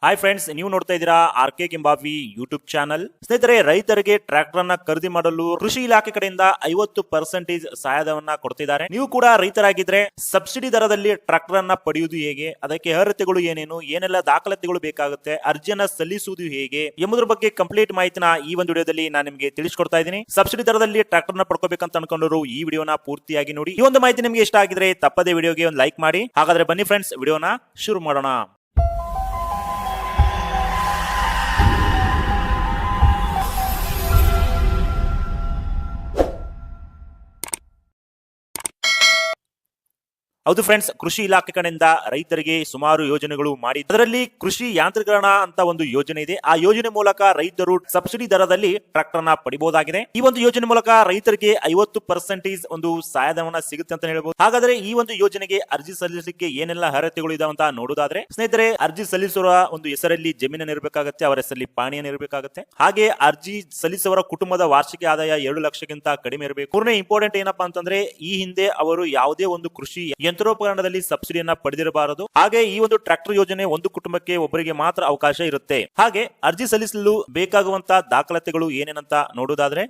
Hi friends, ನೀವು ನೋಡ್ತಾ ಇದ್ದೀರಾ R K Kembhavi YouTube channel. ಸ್ನೇಹಿತರೆ, ರೈತರಿಗೆ ಟ್ರ್ಯಾಕ್ಟರ್ ಅನ್ನ ಖರೀದಿ ಮಾಡಲು ಕೃಷಿ ಇಲಾಖೆ ಕಡೆಯಿಂದ 50% ಸಹಾಯಧನ ಕೊಡ್ತಿದ್ದಾರೆ. ನೀವು ಕೂಡ ರೈತರಾಗಿದ್ರೆ ಸಬ್ಸಿಡಿ ದರದಲ್ಲಿ ಟ್ರ್ಯಾಕ್ಟರ್ ಅನ್ನ ಪಡೆಯುವುದು ಹೇಗೆ, ಅದಕ್ಕೆ ಅರ್ಹತೆಗಳು ಏನೇನು, ಏನೆಲ್ಲ ದಾಖಲಾತಿಗಳು ಬೇಕಾಗುತ್ತೆ, ಅರ್ಜಿಯನ್ನ ಸಲ್ಲಿಸುವುದು ಹೇಗೆ ಎಂಬುದರ ಬಗ್ಗೆ ಕಂಪ್ಲೀಟ್ ಮಾಹಿತಿನ ಈ ಒಂದು ವಿಡಿಯೋದಲ್ಲಿ ನಾನು ನಿಮಗೆ ತಿಳಿಸ್ಕೊಡ್ತಾ ಇದ್ದೀನಿ. ಸಬ್ಸಿಡಿ ದರದಲ್ಲಿ ಟ್ರ್ಯಾಕ್ಟರ್ ನ ಪಡ್ಕೋಬೇಕಂತ ಅನ್ಕೊಂಡವರು ಈ ವಿಡಿಯೋನ ಪೂರ್ತಿಯಾಗಿ ನೋಡಿ. ಈ ಒಂದು ಮಾಹಿತಿ ನಿಮಗೆ ಇಷ್ಟ ಆಗಿದ್ರೆ ತಪ್ಪದೇ ವಿಡಿಯೋಗೆ ಒಂದು ಲೈಕ್ ಮಾಡಿ. ಹಾಗಾದ್ರೆ ಬನ್ನಿ ಫ್ರೆಂಡ್ಸ್, ವಿಡಿಯೋನ ಶುರು ಮಾಡೋಣ. ಹೌದು ಫ್ರೆಂಡ್ಸ್, ಕೃಷಿ ಇಲಾಖೆ ಕಡೆಯಿಂದ ರೈತರಿಗೆ ಸುಮಾರು ಯೋಜನೆಗಳು ಮಾಡಿ, ಅದರಲ್ಲಿ ಕೃಷಿ ಯಾಂತ್ರೀಕರಣ ಅಂತ ಒಂದು ಯೋಜನೆ ಇದೆ. ಆ ಯೋಜನೆ ಮೂಲಕ ರೈತರು ಸಬ್ಸಿಡಿ ದರದಲ್ಲಿ ಟ್ರ್ಯಾಕ್ಟರ್ ನ ಪಡಿಬಹುದಾಗಿದೆ. ಈ ಒಂದು ಯೋಜನೆ ಮೂಲಕ ರೈತರಿಗೆ 50% ಒಂದು ಸಹಾಯಧನ ಸಿಗುತ್ತೆ ಅಂತ ಹೇಳ್ಬಹುದು. ಹಾಗಾದ್ರೆ ಈ ಒಂದು ಯೋಜನೆಗೆ ಅರ್ಜಿ ಸಲ್ಲಿಸಲಿಕ್ಕೆ ಏನೆಲ್ಲ ಅರ್ಹತೆಗಳು ಇದಾವೆ ಅಂತ ನೋಡೋದಾದ್ರೆ, ಸ್ನೇಹಿತರೆ, ಅರ್ಜಿ ಸಲ್ಲಿಸುವ ಒಂದು ಹೆಸರಲ್ಲಿ ಜಮೀನನ್ನು ಇರಬೇಕಾಗುತ್ತೆ, ಅವರ ಹೆಸರಲ್ಲಿ ಪಾಣಿಯನ್ನು ಇರಬೇಕಾಗುತ್ತೆ. ಹಾಗೆ ಅರ್ಜಿ ಸಲ್ಲಿಸುವವರ ಕುಟುಂಬದ ವಾರ್ಷಿಕ ಆದಾಯ 7 ಲಕ್ಷಕ್ಕಿಂತ ಕಡಿಮೆ ಇರಬೇಕು. ಪೂರ್ಣ ಇಂಪಾರ್ಟೆಂಟ್ ಏನಪ್ಪಾ ಅಂತಂದ್ರೆ, ಈ ಹಿಂದೆ ಅವರು ಯಾವುದೇ ಒಂದು ಕೃಷಿ ಯಂತ್ರೋಪಕರಣದಲ್ಲಿ ಸಬ್ಸಿಡಿಯನ್ನ ಪಡೆದಿರಬಾರದು. ಹಾಗೆ ಈ ಒಂದು ಟ್ರ್ಯಾಕ್ಟರ್ ಯೋಜನೆ ಒಂದು ಕುಟುಂಬಕ್ಕೆ ಒಬ್ಬರಿಗೆ ಮಾತ್ರ ಅವಕಾಶ ಇರುತ್ತೆ. ಹಾಗೆ ಅರ್ಜಿ ಸಲ್ಲಿಸಲು ಬೇಕಾಗುವಂತಹ ದಾಖಲಾತಿಗಳು ಏನೇನಂತ ನೋಡುವುದಾದ್ರೆ,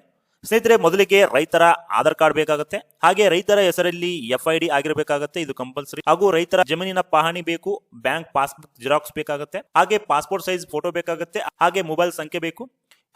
ಸ್ನೇಹಿತರೆ, ಮೊದಲಿಗೆ ರೈತರ ಆಧಾರ್ ಕಾರ್ಡ್ ಬೇಕಾಗುತ್ತೆ. ಹಾಗೆ ರೈತರ ಹೆಸರಲ್ಲಿ FID ಆಗಿರಬೇಕಾಗುತ್ತೆ, ಇದು ಕಂಪಲ್ಸರಿ. ಹಾಗೂ ರೈತರ ಜಮೀನಿನ ಪಹಣಿ ಬೇಕು, ಬ್ಯಾಂಕ್ ಪಾಸ್ಬುಕ್ ಜೆರಾಕ್ಸ್ ಬೇಕಾಗುತ್ತೆ, ಹಾಗೆ ಪಾಸ್ಪೋರ್ಟ್ ಸೈಜ್ ಫೋಟೋ ಬೇಕಾಗುತ್ತೆ, ಹಾಗೆ ಮೊಬೈಲ್ ಸಂಖ್ಯೆ ಬೇಕು.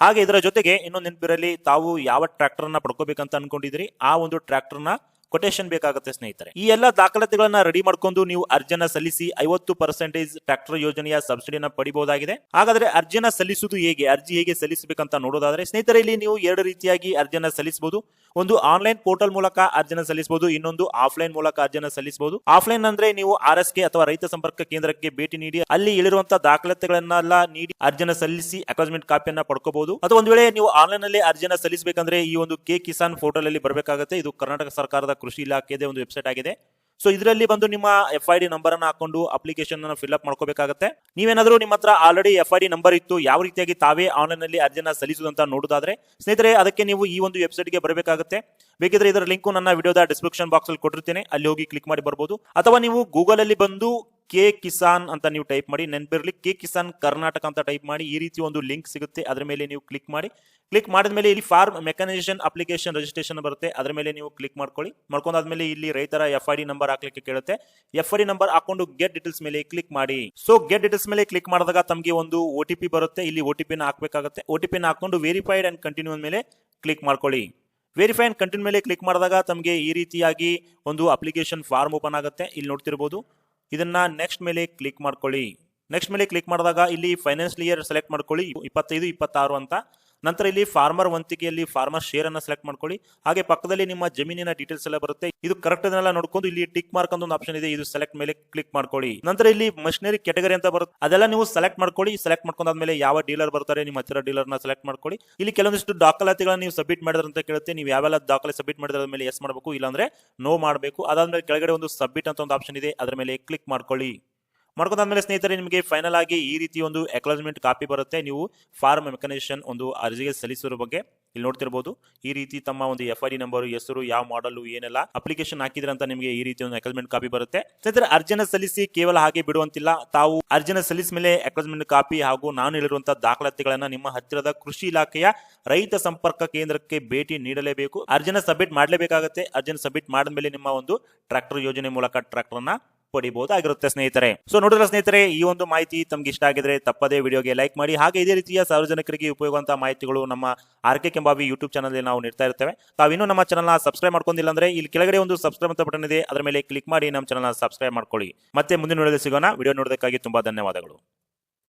ಹಾಗೆ ಇದರ ಜೊತೆಗೆ ಇನ್ನೊಂದು ನೆನಪಿರಲಿ, ತಾವು ಯಾವ ಟ್ರ್ಯಾಕ್ಟರ್ ನ ಪಡ್ಕೋಬೇಕಂತ ಅನ್ಕೊಂಡಿದ್ರಿ ಆ ಒಂದು ಟ್ರ್ಯಾಕ್ಟರ್ ನ ಕೊಟೇಶನ್ ಬೇಕಾಗುತ್ತೆ. ಸ್ನೇಹಿತರೆ, ಈ ಎಲ್ಲ ದಾಖಲಾತಿಗಳನ್ನ ರೆಡಿ ಮಾಡ್ಕೊಂಡು ನೀವು ಅರ್ಜಿಯನ್ನ ಸಲ್ಲಿಸಿ 50% ಟ್ರ್ಯಾಕ್ಟರ್ ಯೋಜನೆಯ ಸಬ್ಸಿಡಿಯನ್ನ ಪಡಿಬಹುದಾಗಿದೆ. ಹಾಗಾದ್ರೆ ಅರ್ಜಿಯನ್ನ ಸಲ್ಲಿಸುವುದು ಹೇಗೆ, ಅರ್ಜಿ ಹೇಗೆ ಸಲ್ಲಿಸಬೇಕಂತ ನೋಡೋದಾದ್ರೆ, ಸ್ನೇಹಿತರೆ, ಇಲ್ಲಿ ನೀವು ಎರಡು ರೀತಿಯಾಗಿ ಅರ್ಜಿಯನ್ನ ಸಲ್ಲಿಸಬಹುದು. ಒಂದು ಆನ್ಲೈನ್ ಪೋರ್ಟಲ್ ಮೂಲಕ ಅರ್ಜಿಯನ್ನ ಸಲ್ಲಿಸಬಹುದು, ಇನ್ನೊಂದು ಆಫ್ಲೈನ್ ಮೂಲಕ ಅರ್ಜಿಯನ್ನ ಸಲ್ಲಿಸಬಹುದು. ಆಫ್ಲೈನ್ ಅಂದ್ರೆ ನೀವು RSK ಅಥವಾ ರೈತ ಸಂಪರ್ಕ ಕೇಂದ್ರಕ್ಕೆ ಭೇಟಿ ನೀಡಿ ಅಲ್ಲಿ ಹೇಳಿರುವಂತಹ ದಾಖಲಾತಿಗಳನ್ನೆಲ್ಲ ನೀಡಿ ಅರ್ಜಿಯನ್ನ ಸಲ್ಲಿಸಿ ಅಕ್ನಾಲೆಜ್ಮೆಂಟ್ ಕಾಪಿಯನ್ನ ಪಡ್ಕೋಬಹುದು. ಅಥವಾ ಒಂದು ವೇಳೆ ನೀವು ಆನ್ಲೈನ್ ಅಲ್ಲಿ ಅರ್ಜಿಯನ್ನ ಸಲ್ಲಿಸಬೇಕಂದ್ರೆ ಈ ಒಂದು ಕಿಸಾನ್ ಪೋರ್ಟಲ್ ಅಲ್ಲಿ ಬರಬೇಕಾಗುತ್ತೆ. ಇದು ಕರ್ನಾಟಕ ಸರ್ಕಾರದ ಕೃಷಿ ಇಲಾಖೆಯ ಒಂದು ವೆಬ್ಸೈಟ್ ಆಗಿದೆ. ಸೊ ಇದರಲ್ಲಿ ಬಂದು ನಿಮ್ಮ FID ನಂಬರ್ ಅನ್ನು ಹಾಕೊಂಡು ಅಪ್ಲಿಕೇಶನ್ ಅನ್ನು ಫಿಲ್ ಅಪ್ ಮಾಡ್ಕೋಬೇಕಾಗುತ್ತೆ. ನೀವೇನಾದ್ರೂ ನಿಮ್ಮ ಹತ್ರ ಆಲ್ರೆಡಿ FID ನಂಬರ್ ಇತ್ತು, ಯಾವ ರೀತಿಯಾಗಿ ತಾವೇ ಆನ್ಲೈನ್ ಅಲ್ಲಿ ಅರ್ಜಿಯನ್ನ ಸಲ್ಲಿಸುವುದಂತ ನೋಡೋದಾದ್ರೆ, ಸ್ನೇಹಿತರೆ, ಅದಕ್ಕೆ ನೀವು ಈ ಒಂದು ವೆಬ್ಸೈಟ್ ಗೆ ಬರಬೇಕಾಗುತ್ತೆ. ಬೇಕಿದ್ರೆ ಇದರ ಲಿಂಕ್ ನನ್ನ ವಿಡಿಯೋದ ಡಿಸ್ಕ್ರಿಪ್ಷನ್ ಬಾಕ್ಸ್ ಅಲ್ಲಿ ಕೊಟ್ಟಿರ್ತೇನೆ, ಅಲ್ಲಿ ಹೋಗಿ ಕ್ಲಿಕ್ ಮಾಡಿ ಬರಬಹುದು. ಅಥವಾ ನೀವು ಗೂಗಲ್ ಅಲ್ಲಿ ಬಂದು ಕಿಸಾನ್ ಅಂತ ನೀವು ಟೈಪ್ ಮಾಡಿ, ನೆನಪಿರಲಿ ಕಿಸಾನ್ ಕರ್ನಾಟಕ ಅಂತ ಟೈಪ್ ಮಾಡಿ, ಈ ರೀತಿ ಒಂದು ಲಿಂಕ್ ಸಿಗುತ್ತೆ. ಅದರ ಮೇಲೆ ನೀವು ಕ್ಲಿಕ್ ಮಾಡಿ. ಕ್ಲಿಕ್ ಮಾಡಿದ ಮೇಲೆ ಇಲ್ಲಿ ಫಾರ್ಮ್ ಮೆಕನೈಸೇಷನ್ ಅಪ್ಲಿಕೇಶನ್ ರಿಜಿಸ್ಟ್ರೇಷನ್ ಬರುತ್ತೆ, ಅದರ ಮೇಲೆ ನೀವು ಕ್ಲಿಕ್ ಮಾಡ್ಕೊಳ್ಳಿ. ಮಾಡ್ಕೊಂಡಾದ್ಮೇಲೆ ಇಲ್ಲಿ ರೈತರ FID ನಂಬರ್ ಹಾಕ್ಲಿಕ್ಕೆ ಕೇಳುತ್ತೆ. FID ನಂಬರ್ ಹಾಕೊಂಡು ಗೆಟ್ ಡೀಟೇಲ್ಸ್ ಮೇಲೆ ಕ್ಲಿಕ್ ಮಾಡಿ. ಸೊ ಗೆಟ್ ಡೀಟೇಲ್ಸ್ ಮೇಲೆ ಕ್ಲಿಕ್ ಮಾಡಿದಾಗ ತಮಗೆ ಒಂದು OTP ಬರುತ್ತೆ. ಇಲ್ಲಿ OTP ನ ಹಾಕಬೇಕಾಗುತ್ತೆ. OTP ನ ಹಾಕೊಂಡು ವೆರಿಫೈಡ್ ಅಂಡ್ ಕಂಟಿನ್ಯೂ ಮೇಲೆ ಕ್ಲಿಕ್ ಮಾಡ್ಕೊಳ್ಳಿ. ವೆರಿಫೈ ಅಂಡ್ ಕಂಟಿನ್ಯೂ ಮೇಲೆ ಕ್ಲಿಕ್ ಮಾಡಿದಾಗ ತಮಗೆ ಈ ರೀತಿಯಾಗಿ ಒಂದು ಅಪ್ಲಿಕೇಶನ್ ಫಾರ್ಮ್ ಓಪನ್ ಆಗುತ್ತೆ. ಇಲ್ಲಿ ನೋಡ್ತಿರ್ಬೋದು. ಇದನ್ನ ನೆಕ್ಸ್ಟ್ ಮೇಲೆ ಕ್ಲಿಕ್ ಮಾಡ್ಕೊಳ್ಳಿ. ನೆಕ್ಸ್ಟ್ ಮೇಲೆ ಕ್ಲಿಕ್ ಮಾಡಿದಾಗ ಇಲ್ಲಿ ಫೈನಾನ್ಷಿಯಲ್ ಇಯರ್ ಸೆಲೆಕ್ಟ್ ಮಾಡ್ಕೊಳ್ಳಿ, 25-26 ಅಂತ. ನಂತರ ಇಲ್ಲಿ ಫಾರ್ಮರ್ ವಂತಿಕೆಯಲ್ಲಿ ಫಾರ್ಮರ್ ಶೇರ್ ಅನ್ನ ಸೆಲೆಕ್ಟ್ ಮಾಡ್ಕೊಳ್ಳಿ. ಹಾಗೆ ಪಕ್ಕದಲ್ಲಿ ನಿಮ್ಮ ಜಮೀನಿನ ಡೀಟೇಲ್ಸ್ ಎಲ್ಲ ಬರುತ್ತೆ. ಇದು ಕರೆಕ್ಟ್ ಅದನ್ನೆಲ್ಲ ನೋಡ್ಕೊಂಡು ಇಲ್ಲಿ ಟಿಕ್ ಮಾರ್ಕ್ ಅಂತ ಒಂದು ಆಪ್ಷನ್ ಇದೆ, ಇದು ಸೆಲೆಕ್ಟ್ ಮೇಲೆ ಕ್ಲಿಕ್ ಮಾಡ್ಕೊಳ್ಳಿ. ನಂತರ ಇಲ್ಲಿ ಮಷಿನರಿ ಕ್ಯಾಟಗರಿ ಅಂತ ಬರುತ್ತೆ, ಅದೆಲ್ಲ ನೀವು ಸೆಲೆಕ್ಟ್ ಮಾಡ್ಕೊಳ್ಳಿ. ಸೆಲೆಕ್ಟ್ ಮಾಡ್ಕೊಂಡಾದ್ಮೇಲೆ ಯಾವ ಡೀಲರ್ ಬರ್ತಾರೆ ನಿಮ್ಮ ಹತ್ತಿರ ಡೀಲರ್ ನ ಸೆಲೆಕ್ಟ್ ಮಾಡ್ಕೊಳ್ಳಿ. ಇಲ್ಲಿ ಕೆಲವೊಂದಿಷ್ಟು ದಾಖಲಾತಿಗಳನ್ನ ನೀವು ಸಬ್ಮಿಟ್ ಮಾಡಿದ್ರೆ ಅಂತ ಕೇಳುತ್ತೆ. ನೀವು ಯಾವೆಲ್ಲ ದಾಖಲೆ ಸಬ್ಮಿಟ್ ಮಾಡಿದ್ರ ಮೇಲೆ ಎಸ್ ಮಾಡಬೇಕು, ಇಲ್ಲಾಂದ್ರೆ ನೋ ಮಾಡಬೇಕು. ಅದಾದ್ಮೇಲೆ ಕೆಳಗಡೆ ಒಂದು ಸಬ್ಮಿಟ್ ಅಂತ ಒಂದು ಆಪ್ಷನ್ ಇದೆ, ಅದರ ಮೇಲೆ ಕ್ಲಿಕ್ ಮಾಡ್ಕೊಳ್ಳಿ. ಮಾಡ್ಕೊಂಡಾದ್ಮೇಲೆ ಸ್ನೇಹಿತರೆ, ನಿಮಗೆ ಫೈನಲ್ ಆಗಿ ಈ ರೀತಿ ಒಂದು ಅಕ್ನಾಲೆಜ್ಮೆಂಟ್ ಕಾಪಿ ಬರುತ್ತೆ. ನೀವು ಫಾರ್ಮ್ ಮೆಕನೈಸೇಷನ್ ಒಂದು ಅರ್ಜಿಗೆ ಸಲ್ಲಿಸುವ ಬಗ್ಗೆ ಇಲ್ಲಿ ನೋಡ್ತಿರ್ಬೋದು. ಈ ರೀತಿ ತಮ್ಮ ಒಂದು FID ನಂಬರ್, ಹೆಸರು, ಯಾವ ಮಾಡಲ್, ಏನೆಲ್ಲ ಅಪ್ಲಿಕೇಶನ್ ಹಾಕಿದ್ರೆ ಅಂತ ನಿಮಗೆ ಈ ರೀತಿ ಒಂದು ಅಕ್ನಾಲೆಜ್ಮೆಂಟ್ ಕಾಪಿ ಬರುತ್ತೆ. ಸ್ನೇಹಿತರೆ, ಅರ್ಜಿನ ಸಲ್ಲಿಸಿ ಕೇವಲ ಹಾಗೆ ಬಿಡುವಂತಿಲ್ಲ. ತಾವು ಅರ್ಜಿನ ಸಲ್ಲಿಸಿದ ಮೇಲೆ ಅಕ್ನಾಲೆಜ್ಮೆಂಟ್ ಕಾಪಿ ಹಾಗೂ ನಾನು ಹೇಳಿರುವಂತಹ ದಾಖಲಾತಿಗಳನ್ನ ನಿಮ್ಮ ಹತ್ತಿರದ ಕೃಷಿ ಇಲಾಖೆಯ ರೈತ ಸಂಪರ್ಕ ಕೇಂದ್ರಕ್ಕೆ ಭೇಟಿ ನೀಡಲೇಬೇಕು. ಅರ್ಜಿನ ಸಬ್ಮಿಟ್ ಮಾಡಲೇಬೇಕಾಗುತ್ತೆ. ಅರ್ಜಿನ ಸಬ್ಮಿಟ್ ಮಾಡಿದ್ಮೇಲೆ ನಿಮ್ಮ ಒಂದು ಟ್ರ್ಯಾಕ್ಟರ್ ಯೋಜನೆ ಮೂಲಕ ಟ್ರ್ಯಾಕ್ಟರ್ ನ ಪಡಿಬಹುದಾಗಿರುತ್ತೆ. ಸ್ನೇಹಿತರೆ, ಸೊ ನೋಡಿದ್ರೆ ಸ್ನೇಹಿತರೆ, ಈ ಒಂದು ಮಾಹಿತಿ ತಮ್ಗೆ ಇಷ್ಟ ಆಗಿದ್ರೆ ತಪ್ಪದೇ ವಿಡಿಯೋಗೆ ಲೈಕ್ ಮಾಡಿ. ಹಾಗೆ ಇದೇ ರೀತಿಯ ಸಾರ್ವಜನಿಕರಿಗೆ ಉಪಯೋಗವಂತಹ ಮಾಹಿತಿಗಳು ನಮ್ಮ R K Kembhavi YouTube channel ನಾವು ನೀಡ್ತಾ ಇರ್ತೇವೆ. ತಾವಿನ್ನೂ ನಮ್ಮ ಚಾನಲ್ನ ಸಬ್ಸ್ಕ್ರೈಬ್ ಮಾಡ್ಕೊಂಡಿಲ್ಲ ಅಂದ್ರೆ ಇಲ್ಲಿ ಕೆಳಗಡೆ ಒಂದು ಸಬ್ಸ್ಕ್ರೈಬ್ ಅಂತ ಬಟನ್ ಇದೆ, ಅದರ ಮೇಲೆ ಕ್ಲಿಕ್ ಮಾಡಿ ನಮ್ಮ ಚಾನಲ್ನ ಸಬ್ಸ್ಕ್ರೈಬ್ ಮಾಡ್ಕೊಳ್ಳಿ. ಮತ್ತೆ ಮುಂದಿನ ವಿಡಿಯೋದಲ್ಲಿ ಸಿಗೋಣ. ವಿಡಿಯೋ ನೋಡೋದಕ್ಕಾಗಿ ತುಂಬಾ ಧನ್ಯವಾದಗಳು.